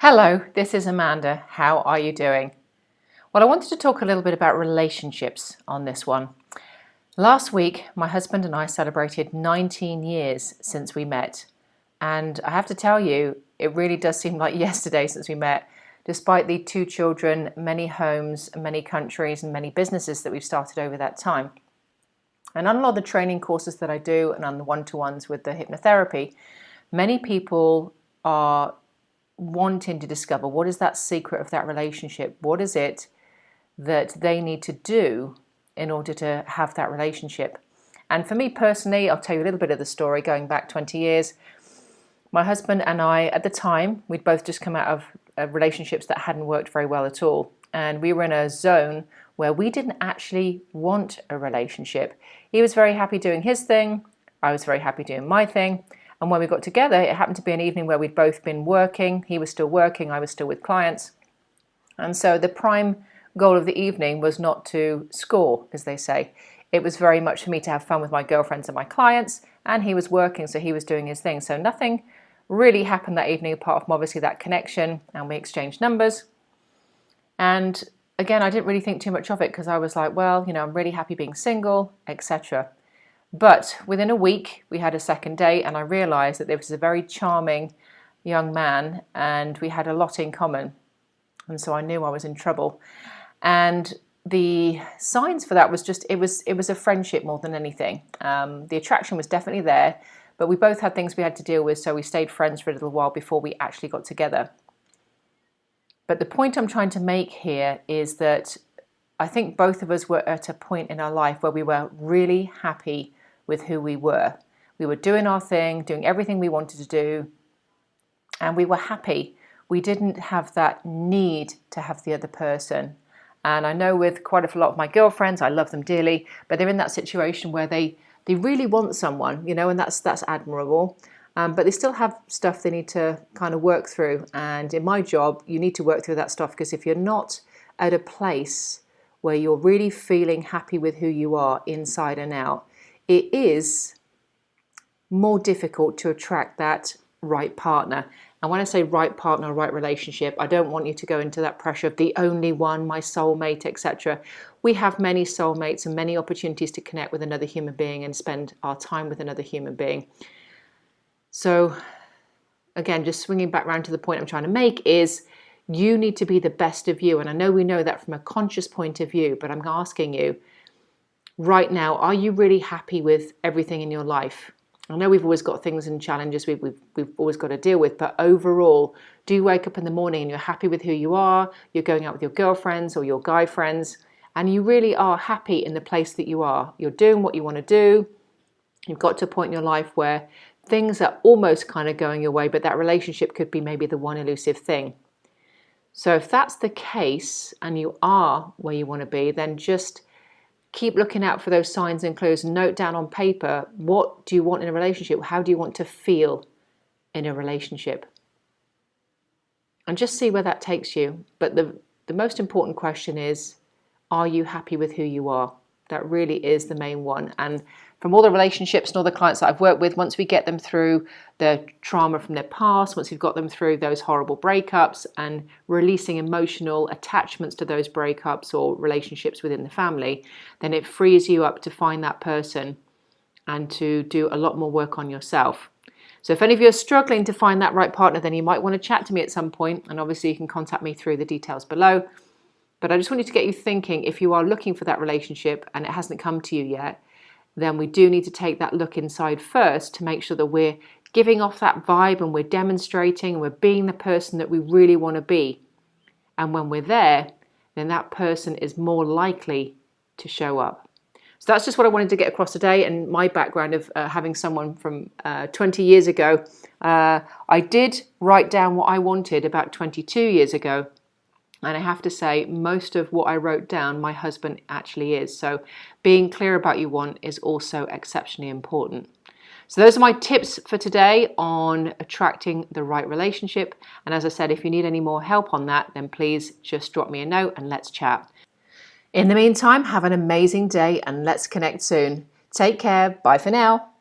Hello, this is Amanda. How are you doing? Well, I wanted to talk a little bit about relationships on this one. Last week, my husband and I celebrated 19 years since we met. And I have to tell you, it really does seem like yesterday since we met, despite the 2 children, many homes, many countries, and many businesses that we've started over that time. And on a lot of the training courses that I do and on the one-to-ones with the hypnotherapy, many people are wanting to discover what is that secret of that relationship. What is it that they need to do in order to have that relationship? And for me personally, I'll tell you a little bit of the story going back 20 years. My husband and I, at the time, we'd both just come out of relationships that hadn't worked very well at all. And we were in a zone where we didn't actually want a relationship. He was very happy doing his thing. I was very happy doing my thing. And when we got together, it happened to be an evening where we'd both been working. He was still working, I was still with clients. And so the prime goal of the evening was not to score, as they say. It was very much for me to have fun with my girlfriends and my clients, and he was working, so he was doing his thing. So nothing really happened that evening apart from obviously that connection, and we exchanged numbers. And again, I didn't really think too much of it because I was like, well, I'm really happy being single, etc. But within a week, we had a second date, and I realized that there was a very charming young man, and we had a lot in common. And so I knew I was in trouble. And the signs for that was just, it was a friendship more than anything. The attraction was definitely there, but we both had things we had to deal with, so we stayed friends for a little while before we actually got together. But the point I'm trying to make here is that I think both of us were at a point in our life where we were really happy with who we were. We were doing our thing, doing everything we wanted to do, and we were happy. We didn't have that need to have the other person. And I know with quite a lot of my girlfriends, I love them dearly, but they're in that situation where they really want someone, and that's admirable. But they still have stuff they need to kind of work through. And in my job, you need to work through that stuff, because if you're not at a place where you're really feeling happy with who you are inside and out, it is more difficult to attract that right partner. And when I say right partner, right relationship, I don't want you to go into that pressure of the only one, my soulmate, etc. We have many soulmates and many opportunities to connect with another human being and spend our time with another human being. So again, just swinging back around to the point I'm trying to make is you need to be the best of you. And I know we know that from a conscious point of view, but I'm asking you, right now, are you really happy with everything in your life? I know we've always got things and challenges we've always got to deal with, but overall, do you wake up in the morning and you're happy with who you are? You're going out with your girlfriends or your guy friends, and you really are happy in the place that you are. You're doing what you want to do. You've got to a point in your life where things are almost kind of going your way, but that relationship could be maybe the one elusive thing. So if that's the case and you are where you want to be, then just keep looking out for those signs and clues. Note down on paper, what do you want in a relationship? How do you want to feel in a relationship? And just see where that takes you. But the most important question is, are you happy with who you are? That really is the main one. And from all the relationships and all the clients that I've worked with, once we get them through the trauma from their past, once we've got them through those horrible breakups and releasing emotional attachments to those breakups or relationships within the family, then it frees you up to find that person and to do a lot more work on yourself. So if any of you are struggling to find that right partner, then you might want to chat to me at some point, and obviously you can contact me through the details below. But I just wanted to get you thinking, if you are looking for that relationship and it hasn't come to you yet, then we do need to take that look inside first to make sure that we're giving off that vibe and we're demonstrating and we're being the person that we really want to be. And when we're there, then that person is more likely to show up. So that's just what I wanted to get across today, and my background of having someone from 20 years ago. I did write down what I wanted about 22 years ago. And I have to say, most of what I wrote down, my husband actually is. So being clear about what you want is also exceptionally important. So those are my tips for today on attracting the right relationship. And as I said, if you need any more help on that, then please just drop me a note and let's chat. In the meantime, have an amazing day and let's connect soon. Take care. Bye for now.